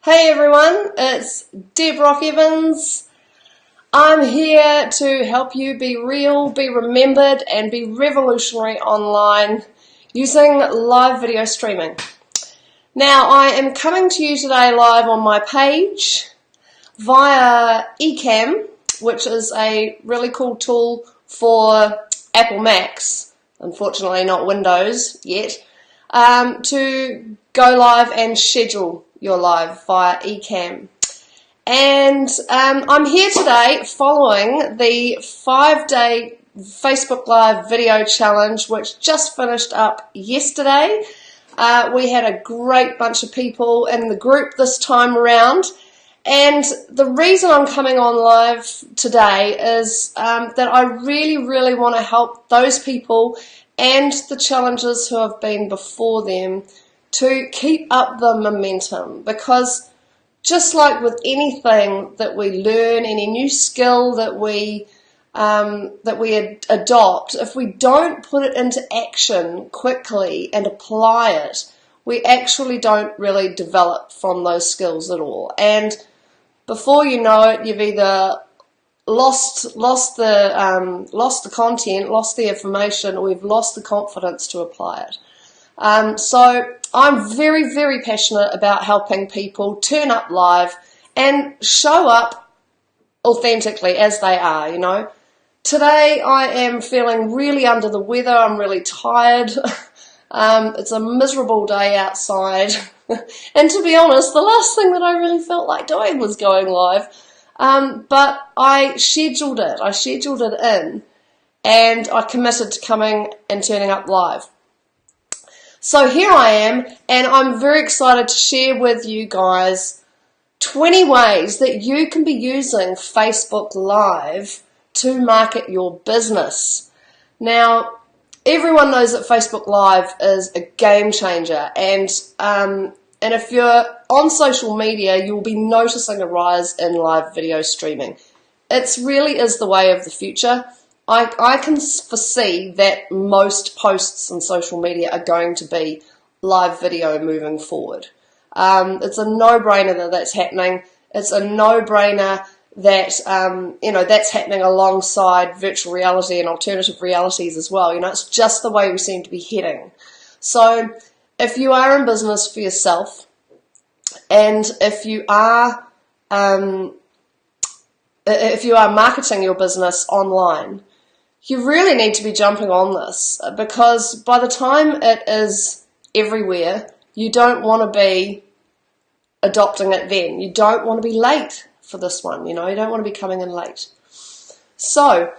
Hey everyone, it's Deb Rock Evans. I'm here to help you be real, be remembered, and be revolutionary online using live video streaming. Now, I am coming to you today live on my page via Ecamm, which is a really cool tool for Apple Macs, unfortunately not Windows yet, to go live and schedule your live via Ecamm. And I'm here today following the 5-day Facebook Live video challenge, which just finished up yesterday. We had a great bunch of people in the group this time around. And the reason I'm coming on live today is that I really want to help those people and the challengers who have been before them to keep up the momentum, because just like with anything that we learn, any new skill that we adopt, if we don't put it into action quickly and apply it, we actually don't really develop from those skills at all. And before you know it, you've either lost the content, lost the information, or we've lost the confidence to apply it. So I'm very passionate about helping people turn up live and show up authentically as they are, you know. Today I am feeling really under the weather. I'm really tired. It's a miserable day outside. And to be honest, the last thing that I really felt like doing was going live. But I scheduled it in, and I committed to coming and turning up live. So here I am, and I'm very excited to share with you guys 20 ways that you can be using Facebook Live to market your business. Now, everyone knows that Facebook Live is a game changer, and if you're on social media, you'll be noticing a rise in live video streaming. It really is the way of the future. I can foresee that most posts on social media are going to be live video moving forward. It's a no-brainer that that's happening. It's a no-brainer that that's happening alongside virtual reality and alternative realities as well. You know, it's just the way we seem to be heading. So if you are in business for yourself, and if you are marketing your business online, you really need to be jumping on this, because by the time it is everywhere, you don't want to be adopting it then. You don't want to be late for this one, you know, you don't want to be coming in late. So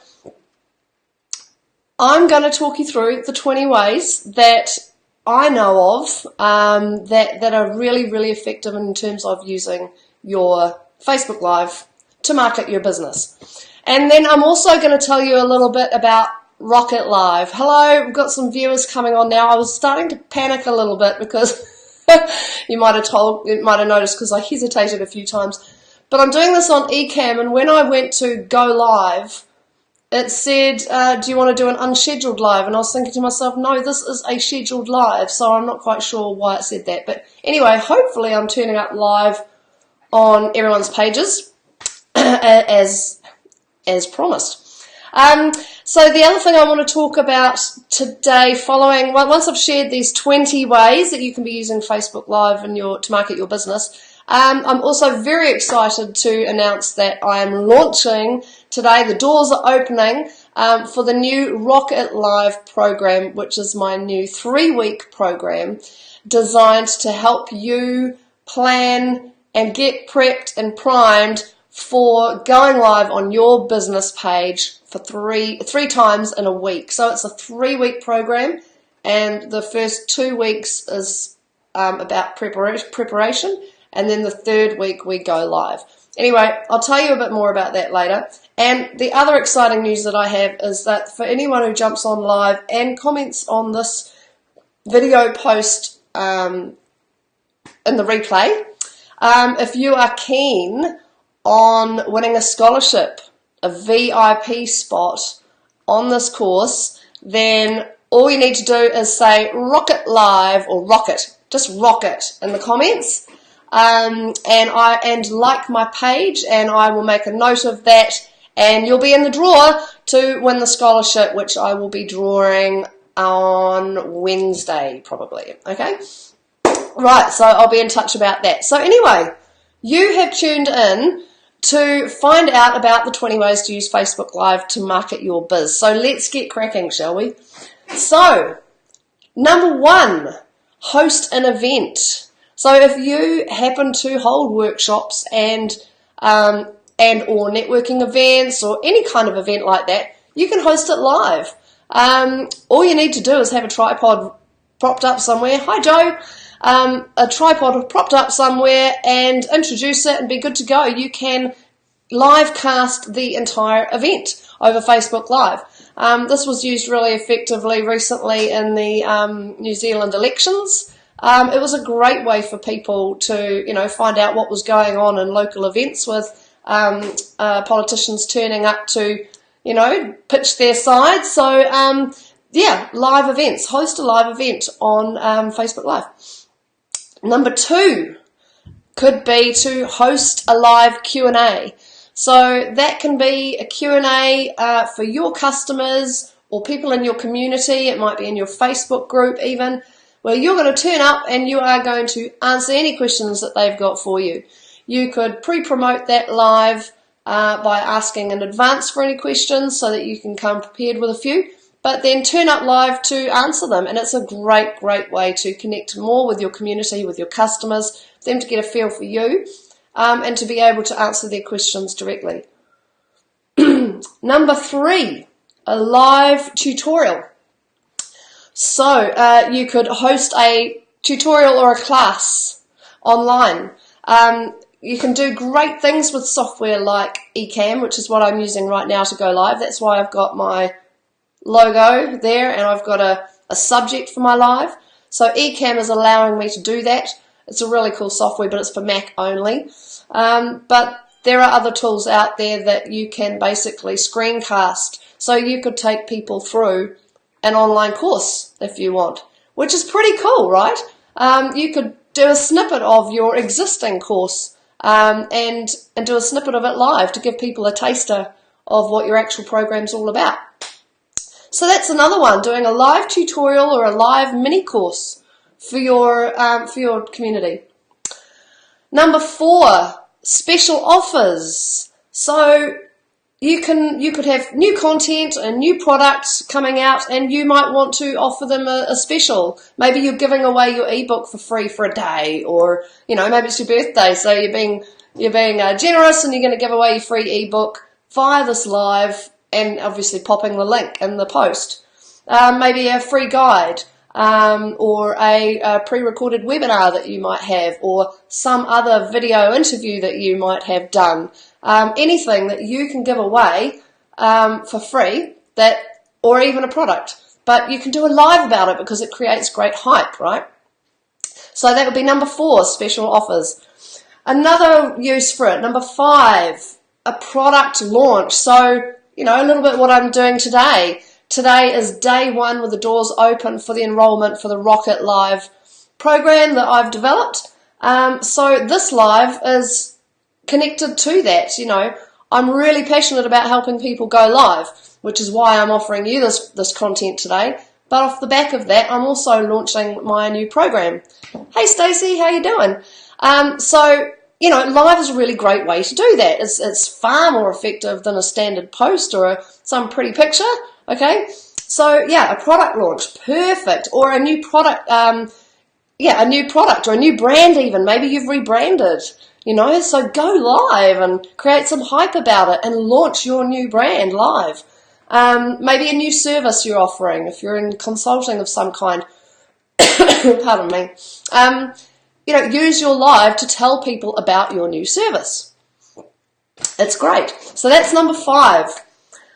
I'm going to talk you through the 20 ways that I know of that are really effective in terms of using your Facebook Live to market your business. And then I'm also going to tell you a little bit about Rocket Live. Hello, we've got some viewers coming on now. I was starting to panic a little bit because you might have noticed, because I hesitated a few times. But I'm doing this on Ecamm, and when I went to go live, it said, do you want to do an unscheduled live? And I was thinking to myself, no, this is a scheduled live, so I'm not quite sure why it said that. But anyway, hopefully I'm turning up live on everyone's pages as promised. So the other thing I want to talk about today, once I've shared these 20 ways that you can be using Facebook Live to market your business, I'm also very excited to announce that I am launching today. The doors are opening for the new Rocket Live program, which is my new 3-week program designed to help you plan and get prepped and primed for going live on your business page for three times in a week. So it's a 3-week program, and the first 2 weeks is about preparation, and then the 3rd week we go live. Anyway, I'll tell you a bit more about that later. And the other exciting news that I have is that for anyone who jumps on live and comments on this video post in the replay, if you are keen on winning a scholarship, a VIP spot on this course, then all you need to do is say Rocket Live, or Rocket, just Rocket in the comments, and like my page, and I will make a note of that, and you'll be in the draw to win the scholarship, which I will be drawing on Wednesday probably. Okay, right, so I'll be in touch about that. So anyway, you have tuned in to find out about the 20 ways to use Facebook Live to market your biz. So let's get cracking, shall we? So, number 1, host an event. So if you happen to hold workshops and or networking events or any kind of event like that, you can host it live. All you need to do is have a tripod propped up somewhere. Hi, Joe. A tripod propped up somewhere and introduce it and be good to go. You can live cast the entire event over Facebook Live. This was used really effectively recently in the New Zealand elections. It was a great way for people to, find out what was going on in local events with politicians turning up to, pitch their side. So, live events. Host a live event on Facebook Live. Number 2 could be to host a live Q&A. So that can be a Q&A for your customers or people in your community. It might be in your Facebook group even, where you're going to turn up and you are going to answer any questions that they've got for you. You could pre-promote that live by asking in advance for any questions so that you can come prepared with a few, but then turn up live to answer them. And it's a great, great way to connect more with your community, with your customers, for them to get a feel for you, and to be able to answer their questions directly. Number 3, a live tutorial. So you could host a tutorial or a class online. You can do great things with software like Ecamm, which is what I'm using right now to go live. That's why I've got my logo there and I've got a subject for my live. So Ecamm is allowing me to do that. It's a really cool software, but it's for Mac only. But there are other tools out there that you can basically screencast. So you could take people through an online course if you want, which is pretty cool, right? You could do a snippet of your existing course and do a snippet of it live to give people a taster of what your actual program's all about. So that's another one, doing a live tutorial or a live mini course for your community. Number 4, special offers. So you could have new content and new products coming out, and you might want to offer them a special. Maybe you're giving away your ebook for free for a day, or maybe it's your birthday, so you're being generous and you're going to give away your free ebook via this live, and obviously popping the link in the post. Maybe a free guide, or a pre-recorded webinar that you might have, or some other video interview that you might have done. Anything that you can give away for free, or even a product. But you can do a live about it because it creates great hype, right? So that would be number 4, special offers. Another use for it, number 5, a product launch. So, a little bit what I'm doing today. Today is day 1 with the doors open for the enrollment for the Rocket Live program that I've developed. So this live is connected to that. I'm really passionate about helping people go live, which is why I'm offering you this content today. But off the back of that, I'm also launching my new program. Hey Stacey, how you doing? So live is a really great way to do that. It's far more effective than a standard post or some pretty picture. Okay, so yeah, a product launch, perfect, or a new product, a new product or a new brand even. Maybe you've rebranded, so go live and create some hype about it and launch your new brand live. Maybe a new service you're offering if you're in consulting of some kind. Pardon me. Use your live to tell people about your new service. It's great. So that's number 5.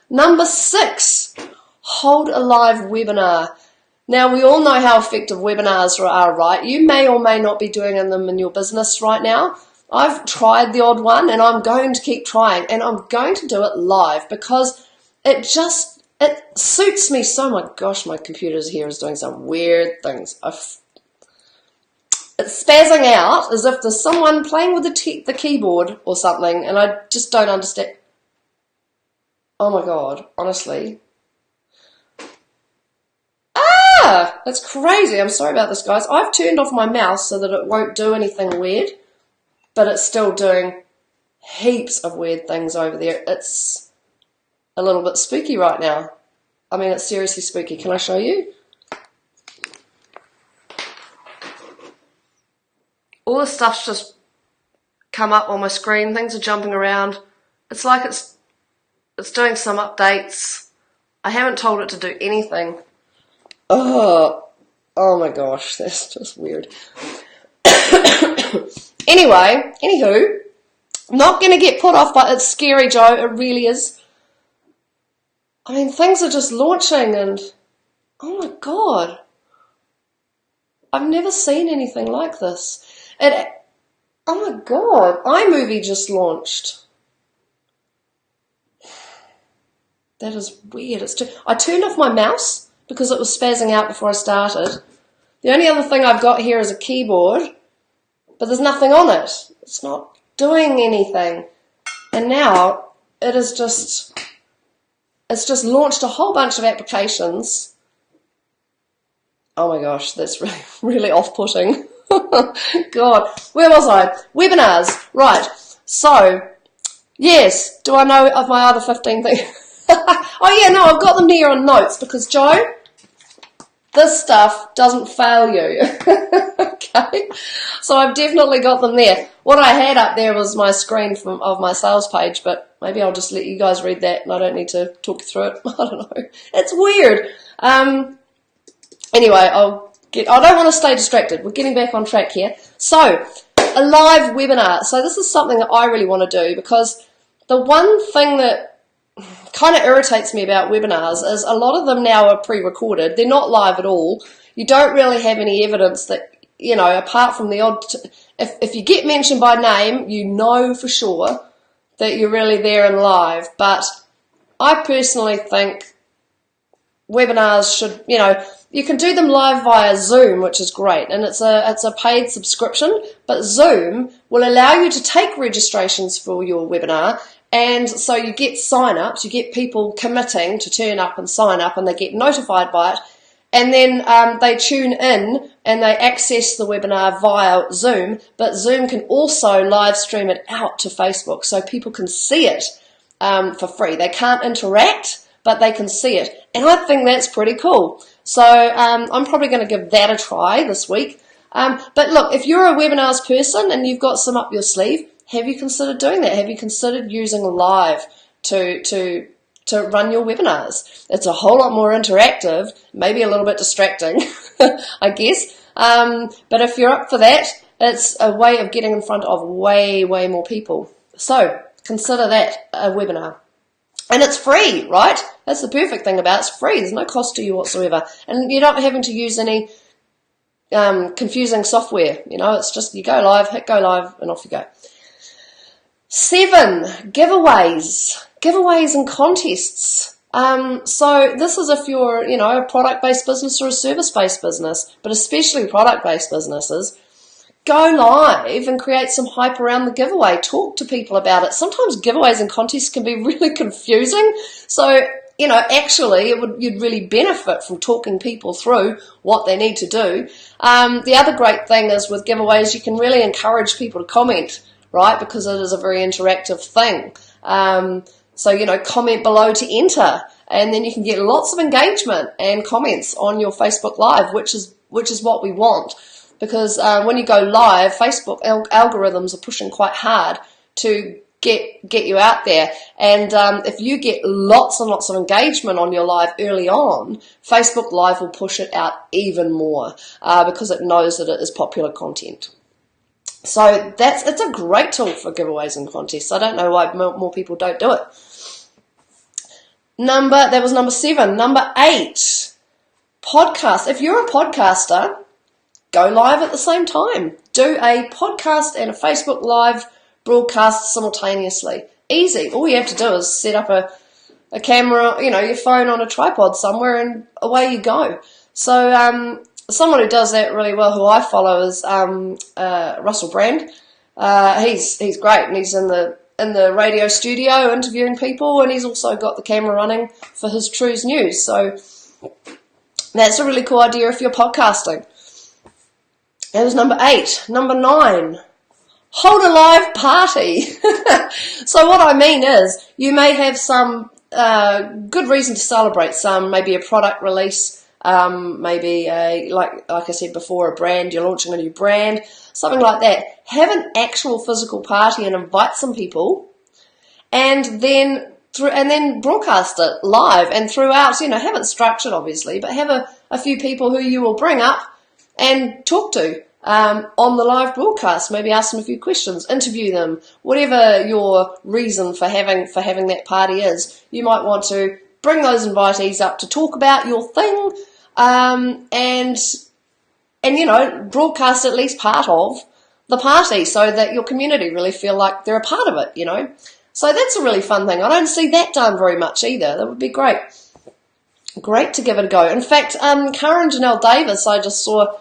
Number 6, hold a live webinar. Now, we all know how effective webinars are, right? You may or may not be doing them in your business right now. I've tried the odd one, and I'm going to keep trying, and I'm going to do it live because it suits me so. My gosh, my computer here is doing some weird things. it's spazzing out as if there's someone playing with the keyboard or something, and I just don't understand. Oh my god, honestly. That's crazy. I'm sorry about this, guys. I've turned off my mouse so that it won't do anything weird, but it's still doing heaps of weird things over there. It's a little bit spooky right now. I mean, it's seriously spooky. Can I show you? All the stuff's just come up on my screen. Things are jumping around. It's like it's doing some updates. I haven't told it to do anything. Oh my gosh, that's just weird. Anywho, I'm not going to get put off, but it's scary, Joe. It really is. I mean, things are just launching and, oh my god. I've never seen anything like this. Oh my god, iMovie just launched. That is weird. I turned off my mouse because it was spazzing out before I started. The only other thing I've got here is a keyboard, but there's nothing on it. It's not doing anything. And now it's just launched a whole bunch of applications. Oh my gosh, that's really, really off-putting. God, where was I? Webinars, right. So, yes, do I know of my other 15 things? Oh yeah, no, I've got them here on notes because, Joe, this stuff doesn't fail you. Okay, so I've definitely got them there. What I had up there was my screen of my sales page, but maybe I'll just let you guys read that and I don't need to talk you through it. I don't know. It's weird. Anyway, I don't want to stay distracted. We're getting back on track here. So, a live webinar. So this is something that I really want to do because the one thing that kind of irritates me about webinars is a lot of them now are pre-recorded. They're not live at all. You don't really have any evidence that, you know, apart from the odd... If you get mentioned by name, you know for sure that you're really there and live. But I personally think webinars should, you know, you can do them live via Zoom, which is great, and it's a paid subscription, but Zoom will allow you to take registrations for your webinar, and so you get sign-ups, you get people committing to turn up and sign up, and they get notified by it, and then they tune in and they access the webinar via Zoom, but Zoom can also live stream it out to Facebook so people can see it for free. They can't interact, but they can see it, and I think that's pretty cool. So I'm probably going to give that a try this week. But look, if you're a webinars person and you've got some up your sleeve, have you considered doing that? Have you considered using live to run your webinars? It's a whole lot more interactive, maybe a little bit distracting, I guess. But if you're up for that, it's a way of getting in front of way, way more people. So consider that a webinar. And it's free, right? That's the perfect thing about it. It's free. There's no cost to you whatsoever. And you're not having to use any confusing software. You know, it's just you go live, hit go live, and off you go. 7, giveaways. Giveaways and contests. So this is if you're, you know, a product-based business or a service-based business, but especially product-based businesses. Go live and create some hype around the giveaway. Talk to people about it. Sometimes giveaways and contests can be really confusing. So, you know, actually you'd really benefit from talking people through what they need to do. The other great thing is with giveaways, you can really encourage people to comment, right? Because it is a very interactive thing. So, you know, comment below to enter, and then you can get lots of engagement and comments on your Facebook Live, which is what we want. Because when you go live, Facebook algorithms are pushing quite hard to get you out there. And if you get lots and lots of engagement on your live early on, Facebook Live will push it out even more because it knows that it is popular content. So it's a great tool for giveaways and contests. I don't know why more people don't do it. That was number 7. Number 8, podcast. If you're a podcaster, go live at the same time. Do a podcast and a Facebook Live broadcast simultaneously. Easy. All you have to do is set up a camera, you know, your phone on a tripod somewhere, and away you go. So someone who does that really well, who I follow, is Russell Brand. He's great, and he's in the radio studio interviewing people, and he's also got the camera running for his Trues News. So that's a really cool idea if you're podcasting. That was number 8. Number 9, hold a live party. So what I mean is, you may have some good reason to celebrate, maybe a product release, maybe like I said before, a brand, you're launching a new brand, something like that. Have an actual physical party and invite some people, and then broadcast it live and throughout. Have it structured, obviously, but have a few people who you will bring up and talk to on the live broadcast. Maybe ask them a few questions, interview them, whatever your reason for having that party is. You might want to bring those invitees up to talk about your thing, and broadcast at least part of the party so that your community really feel like they're a part of it. So that's a really fun thing. I don't see that done very much either. That would be great. Great to give it a go. In fact, Karen Janelle Davis, I just saw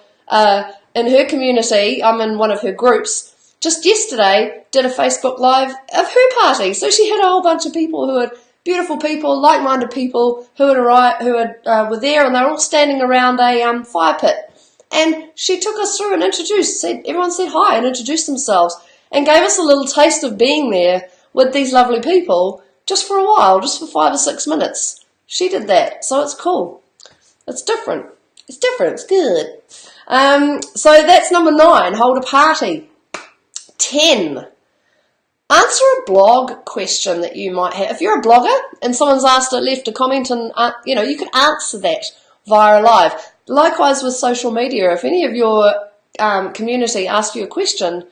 in her community, I'm in one of her groups, just yesterday did a Facebook Live of her party. So she had a whole bunch of people who had beautiful people, like-minded people who were there, and they were all standing around a fire pit. And she took us through and everyone said hi and introduced themselves, and gave us a little taste of being there with these lovely people just for a while, just for 5 or 6 minutes. She did that, so it's cool. It's different. It's good. So that's number 9, hold a party. 10, answer a blog question that you might have. If you're a blogger and someone's left a comment, and you can answer that via live. Likewise with social media, if any of your community asks you a question,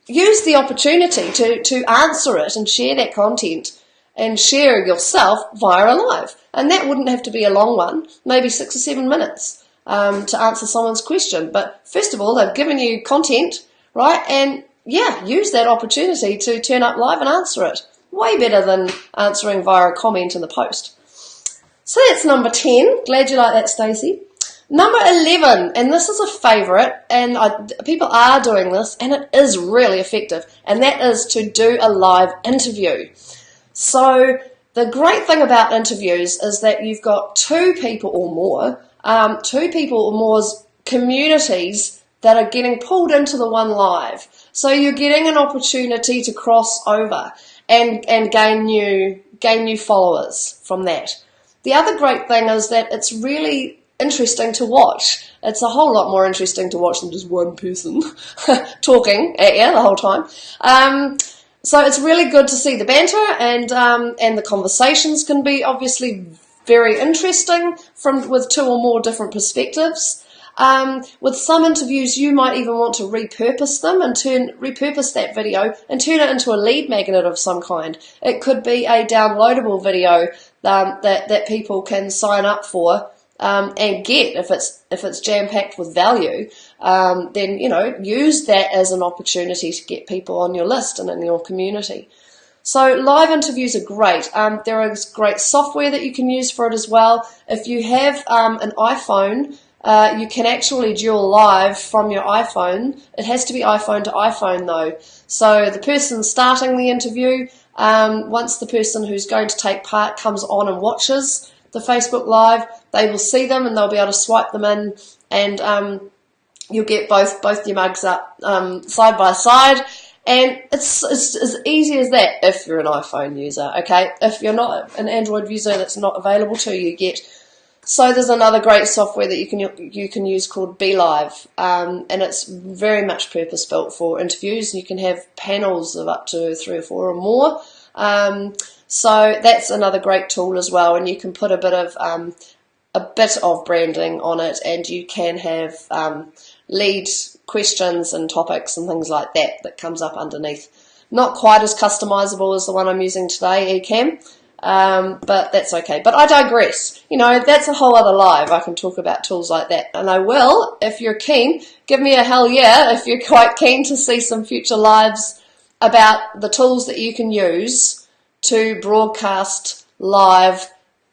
use the opportunity to answer it and share that content and share yourself via a live. And that wouldn't have to be a long one, maybe 6 or 7 minutes to answer someone's question. But first of all, they've given you content, right? And use that opportunity to turn up live and answer it. Way better than answering via a comment in the post. So that's number 10. Glad you like that, Stacey. Number 11, and this is a favourite, and people are doing this, and it is really effective, and that is to do a live interview. So the great thing about interviews is that you've got 2 people or more's communities that are getting pulled into the one live. So you're getting an opportunity to cross over and gain new followers from that. The other great thing is that it's really interesting to watch. It's a whole lot more interesting to watch than just one person talking at you the whole time. So it's really good to see the banter, and the conversations can be obviously very interesting with 2 or more different perspectives. With some interviews, you might even want to repurpose them and repurpose that video and turn it into a lead magnet of some kind. It could be a downloadable video that people can sign up for and get if it's jam-packed with value. Then use that as an opportunity to get people on your list and in your community. So live interviews are great. There is great software that you can use for it as well. If you have an iPhone, you can actually dual live from your iPhone. It has to be iPhone to iPhone though. So the person starting the interview, once the person who's going to take part comes on and watches the Facebook Live, they will see them and they'll be able to swipe them in, and you'll get both your mugs up side by side. And it's as easy as that if you're an iPhone user, okay? If you're not an Android user, that's not available to you yet. So there's another great software that you can use called BeLive, and it's very much purpose-built for interviews. You can have panels of up to 3 or 4 or more. So that's another great tool as well, and you can put a bit of branding on it, and you can have lead questions and topics and things like that comes up underneath. Not quite as customizable as the one I'm using today, Ecamm. But that's okay. But I digress. That's a whole other live. I can talk about tools like that. And I will, if you're keen, give me a hell yeah if you're quite keen to see some future lives about the tools that you can use to broadcast live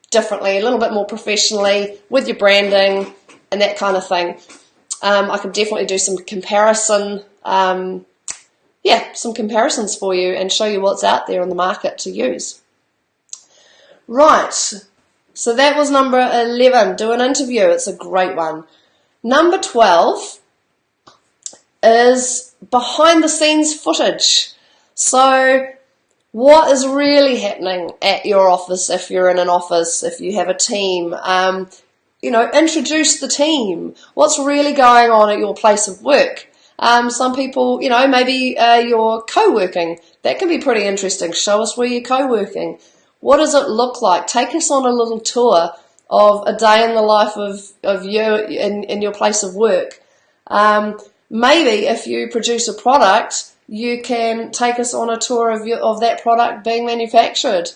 differently, a little bit more professionally, with your branding, and that kind of thing. I could definitely do some comparison, some comparisons for you and show you what's out there on the market to use. Right, so that was number 11, do an interview. It's a great one. Number 12 is behind the scenes footage. So what is really happening at your office, if you're in an office, if you have a team? Introduce the team. What's really going on at your place of work? Some people, maybe you're co-working. That can be pretty interesting. Show us where you're co-working. What does it look like? Take us on a little tour of a day in the life of you in your place of work. Maybe if you produce a product, you can take us on a tour of that product being manufactured,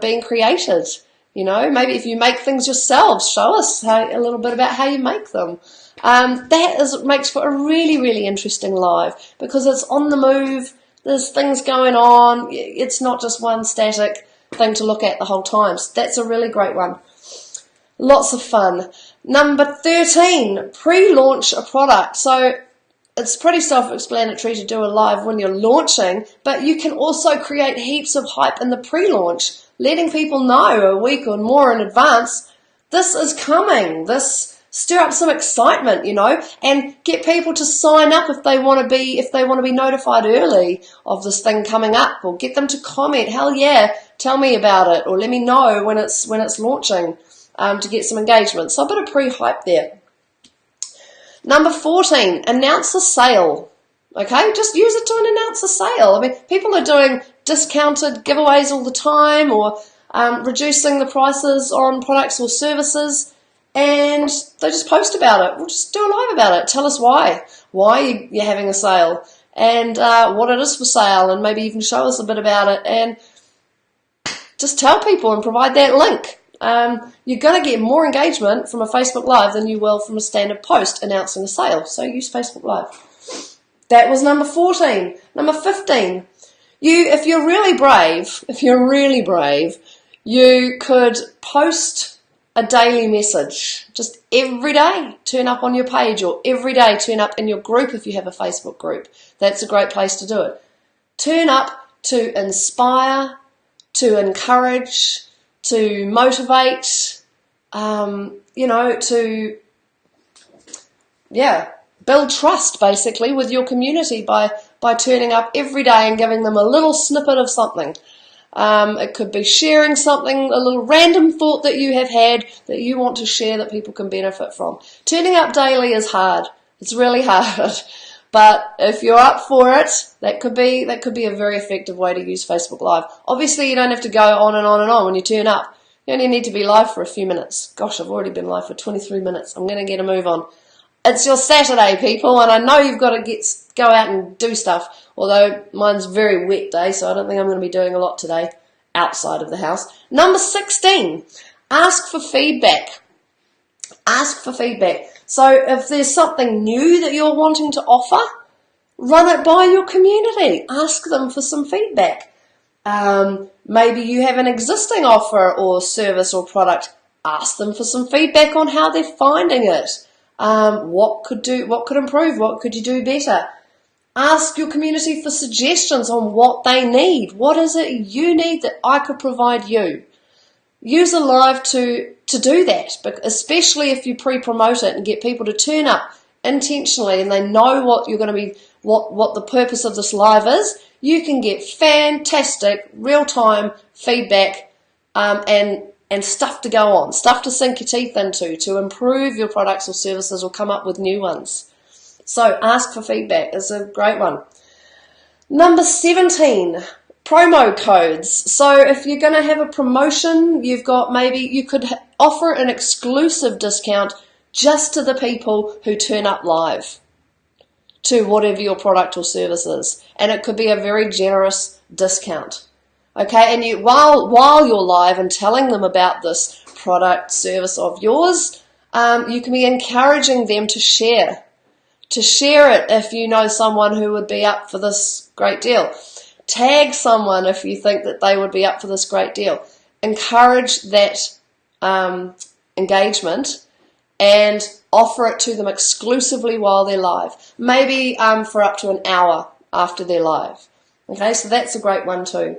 being created. Maybe if you make things yourselves, show us a little bit about how you make them. That makes for a really, really interesting live, because it's on the move. There's things going on. It's not just one static thing to look at the whole time. So that's a really great one. Lots of fun. Number 13, pre-launch a product. So it's pretty self-explanatory to do a live when you're launching, but you can also create heaps of hype in the pre-launch, letting people know a week or more in advance, this is coming. Stir up some excitement, and get people to sign up if they want to be notified early of this thing coming up, or get them to comment, hell yeah, tell me about it, or let me know when it's launching, to get some engagement. So a bit of pre-hype there. Number 14, announce a sale. Okay, just use it to announce a sale. I mean, people are doing discounted giveaways all the time, or reducing the prices on products or services, and they just post about it. We'll just do a live about it. Tell us why you're having a sale, and what it is for sale, and maybe even show us a bit about it, and just tell people and provide that link. You're going to get more engagement from a Facebook Live than you will from a standard post announcing a sale. So use Facebook Live. That was number 14. Number 15. If you're really brave, you could post a daily message. Just every day turn up on your page, or every day turn up in your group if you have a Facebook group. That's a great place to do it. Turn up to inspire, to encourage, to motivate, build trust basically with your community by turning up every day and giving them a little snippet of something. It could be sharing something, a little random thought that you have had that you want to share that people can benefit from. Turning up daily is hard. It's really hard. But if you're up for it, that could be a very effective way to use Facebook Live. Obviously, you don't have to go on and on and on when you turn up. You only need to be live for a few minutes. Gosh, I've already been live for 23 minutes. I'm going to get a move on. It's your Saturday, people, and I know you've got to go out and do stuff, although mine's a very wet day, so I don't think I'm going to be doing a lot today outside of the house. Number 16, ask for feedback. Ask for feedback. So if there's something new that you're wanting to offer, run it by your community. Ask them for some feedback. Maybe you have an existing offer or service or product. Ask them for some feedback on how they're finding it. What could improve? What could you do better? Ask your community for suggestions on what they need. What is it you need that I could provide you? Use a live to do that, but especially if you pre-promote it and get people to turn up intentionally and they know what you're going to be, what the purpose of this live is. You can get fantastic real-time feedback and stuff to go on, stuff to sink your teeth into to improve your products or services or come up with new ones. So ask for feedback is a great one. Number 17, promo codes. So if you're going to have a promotion, you could offer an exclusive discount just to the people who turn up live to whatever your product or service is. And it could be a very generous discount. Okay, and you while you're live and telling them about this product, service of yours, you can be encouraging them to share it if you know someone who would be up for this great deal. Tag someone if you think that they would be up for this great deal. Encourage that engagement and offer it to them exclusively while they're live. Maybe for up to an hour after they're live. Okay, so that's a great one too.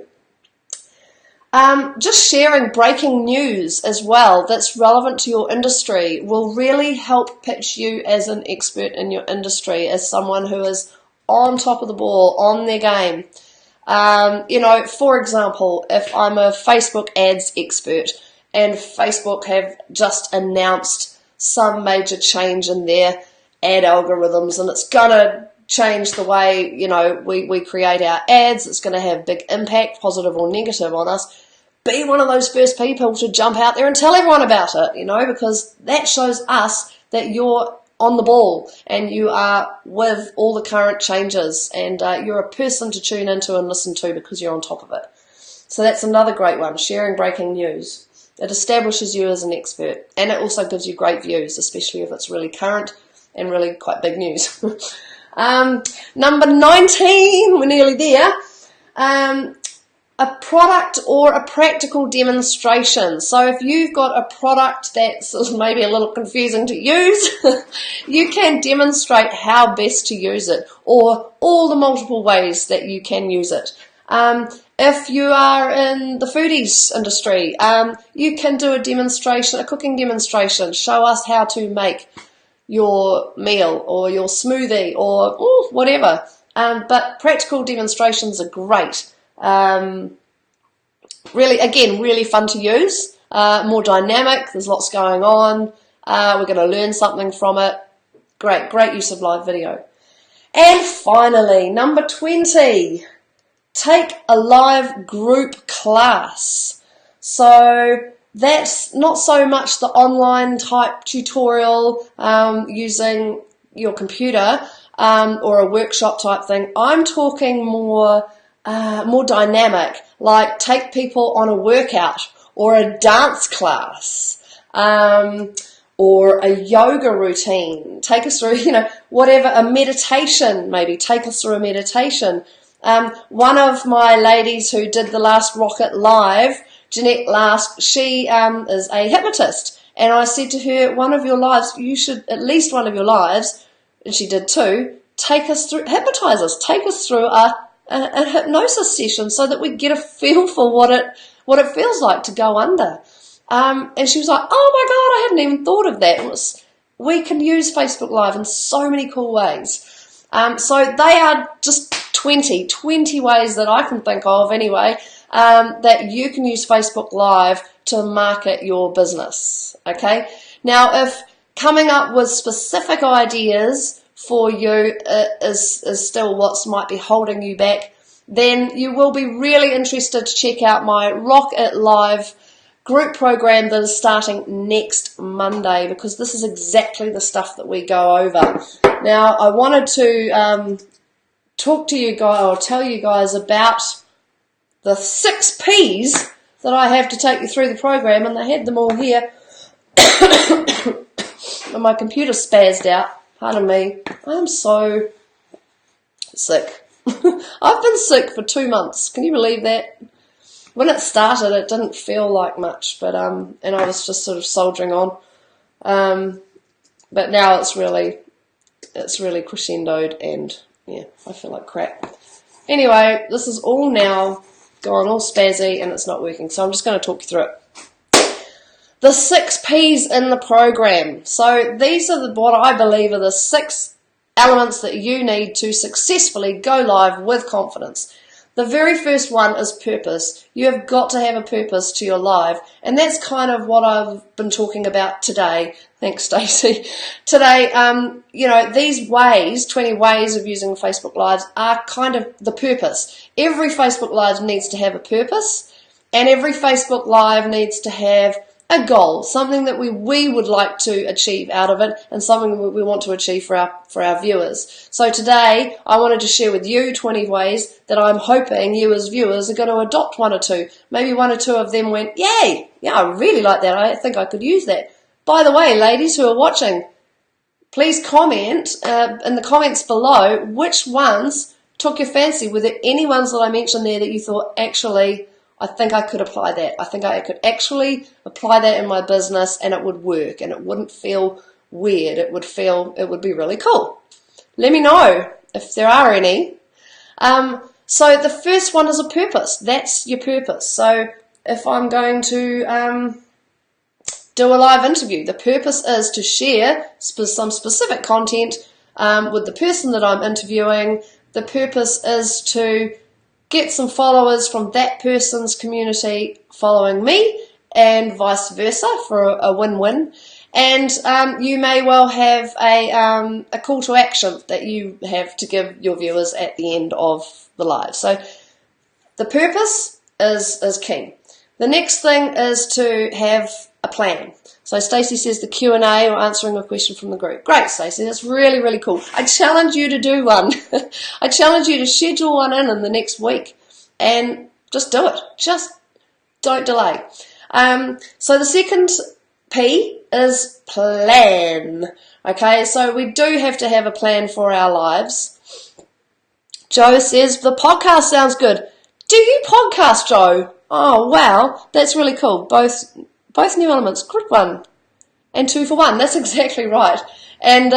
Just sharing breaking news as well that's relevant to your industry will really help pitch you as an expert in your industry, as someone who is on top of the ball, on their game. For example, if I'm a Facebook ads expert and Facebook have just announced some major change in their ad algorithms, and it's going to change the way, we create our ads, it's going to have big impact, positive or negative, on us, be one of those first people to jump out there and tell everyone about it, because that shows us that you're on the ball and you are with all the current changes, and you're a person to tune into and listen to because you're on top of it. So that's another great one, sharing breaking news. It establishes you as an expert, and it also gives you great views, especially if it's really current and really quite big news. Number 19, we're nearly there. A product or a practical demonstration. So if you've got a product that's maybe a little confusing to use, you can demonstrate how best to use it, or all the multiple ways that you can use it. If you are in the foodies industry, you can do a demonstration, a cooking demonstration. Show us how to make your meal or your smoothie or whatever. But practical demonstrations are great. Really fun to use, more dynamic, there's lots going on, we're going to learn something from it. Great use of live video. And finally, number 20, take a live group class. So that's not so much the online type tutorial using your computer or a workshop type thing. I'm talking more dynamic, like take people on a workout or a dance class, or a yoga routine. Take us through, whatever, a meditation, maybe take us through a meditation. One of my ladies who did the last Rocket Live, Jeanette Lask, she is a hypnotist, and I said to her, one of your lives, at least one of your lives, and she did too, hypnotize us, take us through a hypnosis session so that we get a feel for what it feels like to go under. And she was like, oh my God, I hadn't even thought of that. We can use Facebook Live in so many cool ways. So they are just 20 ways that I can think of anyway, that you can use Facebook Live to market your business. Okay. Now, if coming up with specific ideas for you is still what might be holding you back, then you will be really interested to check out my Rock It Live group program that is starting next Monday, because this is exactly the stuff that we go over. Now, I wanted to talk to you guys, or tell you guys about the 6 P's that I have to take you through the program, and I had them all here. And my computer spazzed out. Pardon me, I'm so sick. I've been sick for 2 months. Can you believe that? When it started, it didn't feel like much, but and I was just sort of soldiering on. But now it's really crescendoed, and yeah, I feel like crap. Anyway, this is all now gone all spazzy, and it's not working, so I'm just going to talk you through it. The 6 P's in the program. So these are what I believe are the 6 elements that you need to successfully go live with confidence. The very first one is purpose. You have got to have a purpose to your live, and that's kind of what I've been talking about today. Thanks, Stacey. Today, these ways, 20 ways of using Facebook Lives, are kind of the purpose. Every Facebook Live needs to have a purpose, and every Facebook Live needs to have a goal, something that we would like to achieve out of it, and something that we want to achieve for our viewers. So today, I wanted to share with you 20 ways that I'm hoping you as viewers are going to adopt 1 or 2. Maybe 1 or 2 of them went, yay, yeah, I really like that. I think I could use that. By the way, ladies who are watching, please comment in the comments below which ones took your fancy. Were there any ones that I mentioned there that you thought, actually, I think I could apply that. I think I could actually apply that in my business, and it would work, and it wouldn't feel weird. It would be really cool. Let me know if there are any. So the first one is a purpose. That's your purpose. So if I'm going to do a live interview, the purpose is to share some specific content with the person that I'm interviewing. The purpose is to get some followers from that person's community following me, and vice versa for a win-win. And you may well have a call to action that you have to give your viewers at the end of the live. So the purpose is key. The next thing is to have a plan. So Stacey says the Q&A, or answering a question from the group. Great, Stacey, that's really, really cool. I challenge you to do one. I challenge you to schedule one in the next week and just do it. Just don't delay. So the second P is plan. Okay, so we do have to have a plan for our lives. Joe says, the podcast sounds good. Do you podcast, Joe? Oh, wow, that's really cool. Both new elements, good one. And 2 for 1, that's exactly right. And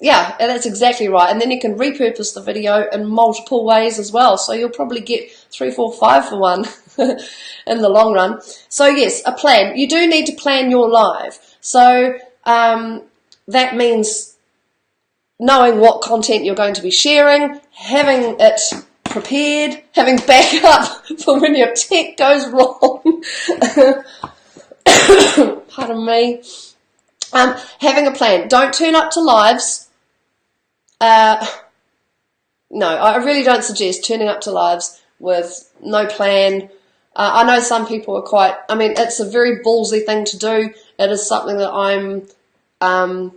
yeah, that's exactly right. And then you can repurpose the video in multiple ways as well. So you'll probably get 3, 4, 5 for 1 in the long run. So yes, a plan. You do need to plan your live. So that means knowing what content you're going to be sharing, having it prepared, having backup for when your tech goes wrong. Pardon me. Having a plan. Don't turn up to lives. No, I really don't suggest turning up to lives with no plan. I know some people are quite, I mean, it's a very ballsy thing to do. It is something that I'm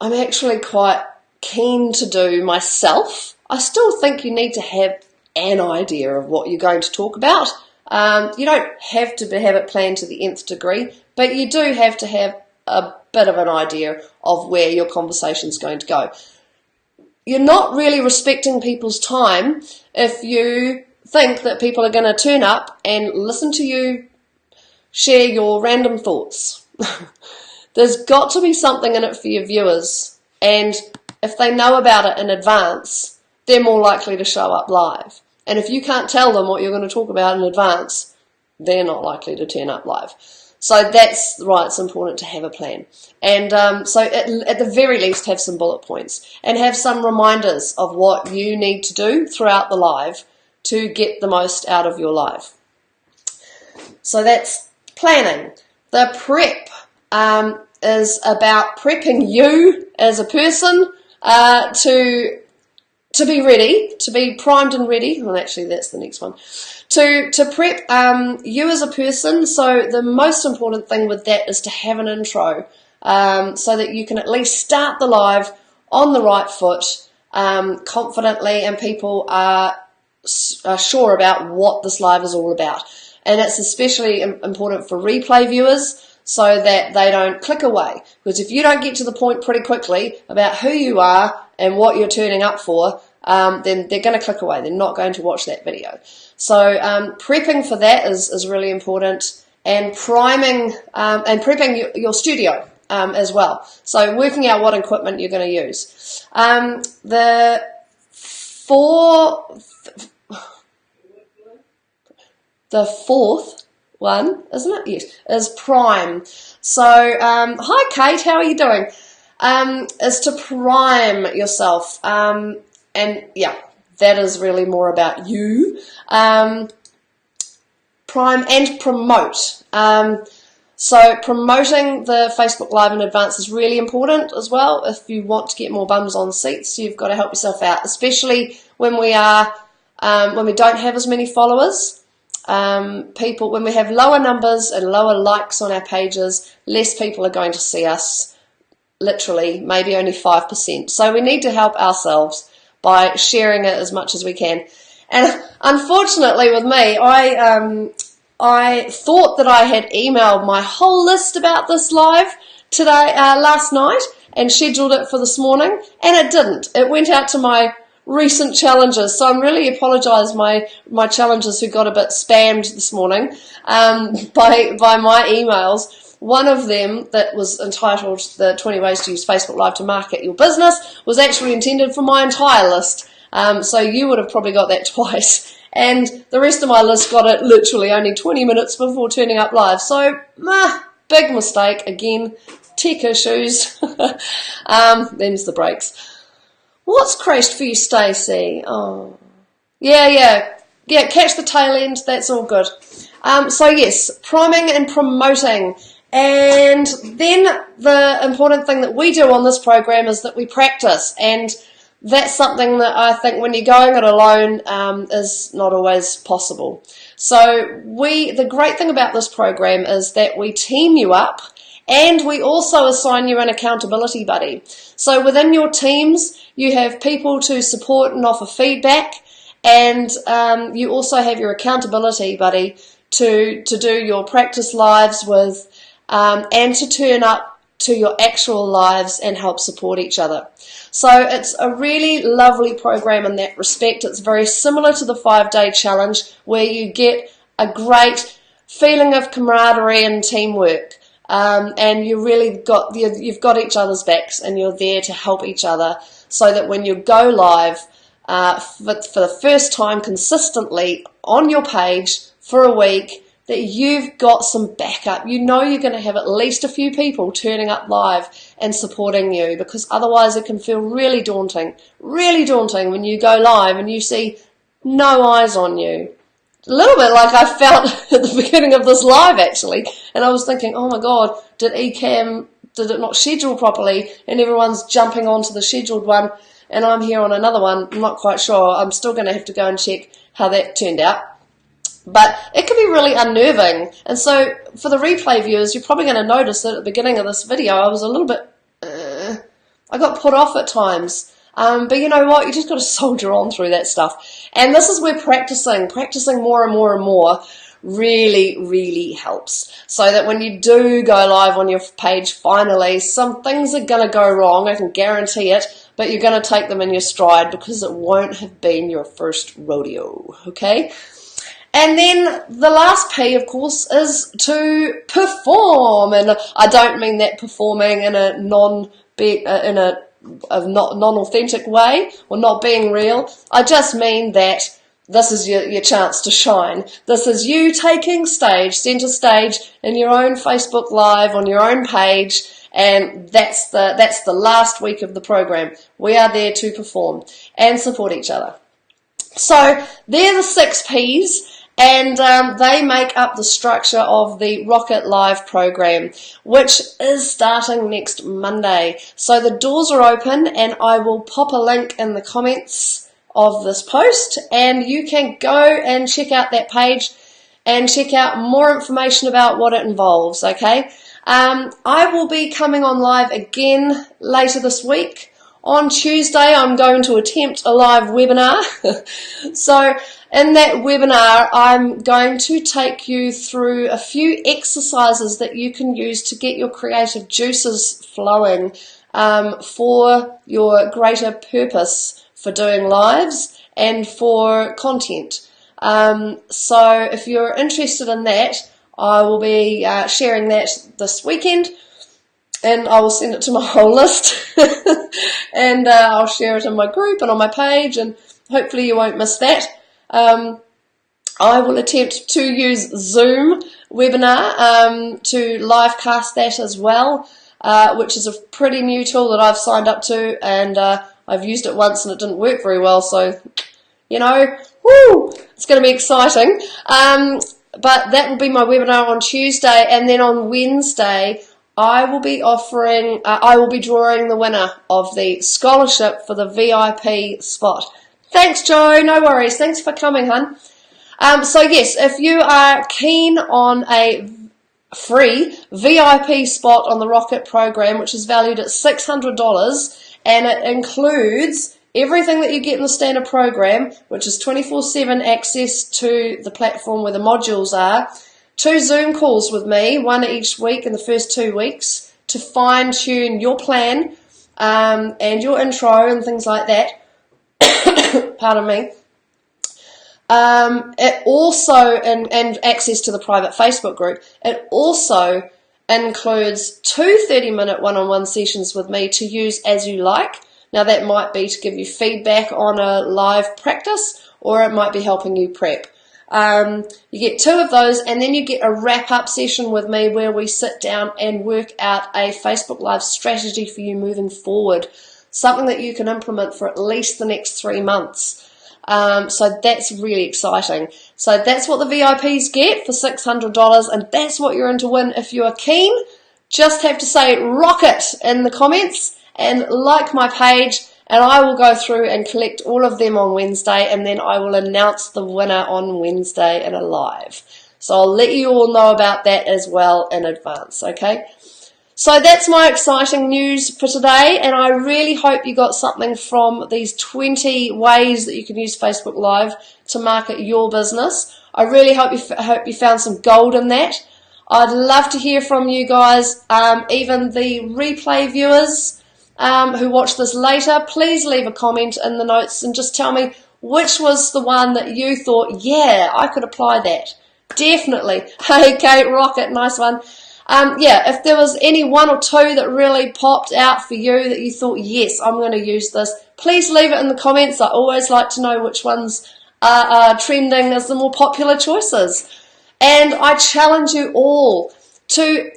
actually quite keen to do myself. I still think you need to have an idea of what you're going to talk about. You don't have to have it planned to the nth degree, but you do have to have a bit of an idea of where your conversation's going to go. You're not really respecting people's time if you think that people are going to turn up and listen to you share your random thoughts. There's got to be something in it for your viewers, and if they know about it in advance, they're more likely to show up live. And if you can't tell them what you're going to talk about in advance, they're not likely to turn up live. So that's right, it's important to have a plan. And so at the very least, have some bullet points and have some reminders of what you need to do throughout the live to get the most out of your live. So that's planning. The prep is about prepping you as a person to be ready, to be primed and ready. Well, actually, that's the next one. To prep you as a person. So the most important thing with that is to have an intro, so that you can at least start the live on the right foot, confidently, and people are sure about what this live is all about. And it's especially important for replay viewers, so that they don't click away. Because if you don't get to the point pretty quickly about who you are and what you're turning up for, then they're going to click away. They're not going to watch that video. So prepping for that is really important, and priming and prepping your studio as well. So working out what equipment you're going to use. The fourth one, isn't it? Yes, is prime. So, hi Kate, how are you doing? Is to prime yourself. And yeah, that is really more about you. Prime and promote. So promoting the Facebook Live in advance is really important as well. If you want to get more bums on seats, you've got to help yourself out, especially when we don't have as many followers. When we have lower numbers and lower likes on our pages, less people are going to see us, literally, maybe only 5%. So we need to help ourselves by sharing it as much as we can. And unfortunately with me, I thought that I had emailed my whole list about this live last night and scheduled it for this morning, and it didn't. It went out to my recent challenges, so I'm really apologise my challengers who got a bit spammed this morning by my emails one of them that was entitled the 20 Ways to Use Facebook Live to Market Your Business was actually intended for my entire list. So you would have probably got that twice. And the rest of my list got it literally only 20 minutes before turning up live. So, big mistake. Again, tech issues. Them's the breaks. What's crashed for you, Stacey? Oh, yeah, catch the tail end. That's all good. So yes, priming and promoting. And then the important thing that we do on this program is that we practice, and that's something that I think when you're going it alone is not always possible. So the great thing about this program is that we team you up, and we also assign you an accountability buddy. So within your teams, you have people to support and offer feedback, and you also have your accountability buddy to do your practice lives with, and to turn up to your actual lives and help support each other. So it's a really lovely program in that respect. It's very similar to the 5-day challenge, where you get a great feeling of camaraderie and teamwork, and you've got each other's backs, and you're there to help each other, so that when you go live for the first time consistently on your page for a week, that you've got some backup. You know you're going to have at least a few people turning up live and supporting you, because otherwise it can feel really daunting when you go live and you see no eyes on you. A little bit like I felt at the beginning of this live, actually, and I was thinking, oh my God, did it not schedule properly, and everyone's jumping onto the scheduled one and I'm here on another one. I'm not quite sure. I'm still going to have to go and check how that turned out. But it can be really unnerving. And so for the replay viewers, you're probably going to notice that at the beginning of this video, I was a little bit, I got put off at times. But you know what? You just got to soldier on through that stuff. And this is where practicing more and more and more really, really helps. So that when you do go live on your page, finally, some things are going to go wrong. I can guarantee it. But you're going to take them in your stride, because it won't have been your first rodeo. Okay? And then the last P, of course, is to perform, and I don't mean that performing in a non-authentic way, or not being real. I just mean that this is your chance to shine. This is you taking center stage in your own Facebook Live on your own page, and that's the last week of the program. We are there to perform and support each other. So they're the 6 Ps. And they make up the structure of the Rocket Live program, which is starting next Monday. So the doors are open, and I will pop a link in the comments of this post, and you can go and check out that page and check out more information about what it involves, okay? I will be coming on live again later this week. On Tuesday, I'm going to attempt a live webinar. So in that webinar, I'm going to take you through a few exercises that you can use to get your creative juices flowing for your greater purpose for doing lives and for content. So if you're interested in that, I will be sharing that this weekend. And I will send it to my whole list, and I'll share it in my group and on my page, and hopefully you won't miss that. I will attempt to use Zoom webinar to live cast that as well, which is a pretty new tool that I've signed up to, and I've used it once and it didn't work very well, so, you know, it's going to be exciting. But that will be my webinar on Tuesday, and then on Wednesday, I will be drawing the winner of the scholarship for the VIP spot. Thanks, Joe. No worries. Thanks for coming, hun. So yes, if you are keen on a free VIP spot on the Rocket program, which is valued at $600, and it includes everything that you get in the standard program, which is 24/7 access to the platform where the modules are, 2 Zoom calls with me, 1 each week in the first 2 weeks, to fine-tune your plan and your intro and things like that. Pardon me. It also, and access to the private Facebook group, it also includes 2 30-minute one-on-one sessions with me to use as you like. Now that might be to give you feedback on a live practice, or it might be helping you prep. You get 2 of those, and then you get a wrap-up session with me where we sit down and work out a Facebook Live strategy for you moving forward, something that you can implement for at least the next 3 months. So that's really exciting. So that's what the VIPs get for $600, and that's what you're in to win if you are keen. Just have to say rocket in the comments and like my page, and I will go through and collect all of them on Wednesday, and then I will announce the winner on Wednesday in a live. So I'll let you all know about that as well in advance, okay? So that's my exciting news for today, and I really hope you got something from these 20 ways that you can use Facebook Live to market your business. I really hope you found some gold in that. I'd love to hear from you guys, even the replay viewers who watch this later. Please leave a comment in the notes and just tell me which was the one that you thought, yeah, I could apply that. Definitely. Hey, Kate, rocket, nice one. Yeah, if there was any 1 or 2 that really popped out for you that you thought, yes, I'm going to use this, please leave it in the comments. I always like to know which ones are trending as the more popular choices. And I challenge you all to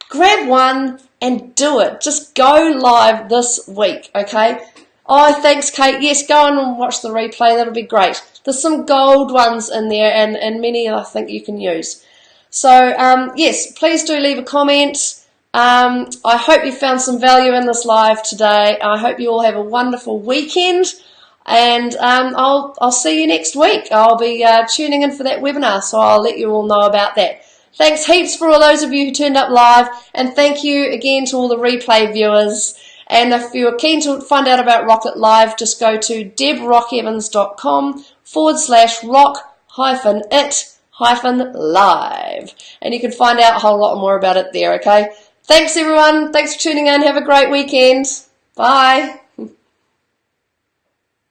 grab one and do it. Just go live this week, okay? Oh, thanks, Kate. Yes, go on and watch the replay. That'll be great. There's some gold ones in there, and many I think you can use. So, yes, please do leave a comment. I hope you found some value in this live today. I hope you all have a wonderful weekend, and I'll see you next week. I'll be tuning in for that webinar, so I'll let you all know about that. Thanks heaps for all those of you who turned up live, and thank you again to all the replay viewers. And if you're keen to find out about Rocket Live, just go to debrockevans.com/rock-it-live, and you can find out a whole lot more about it there, okay? Thanks everyone. Thanks for tuning in. Have a great weekend. Bye.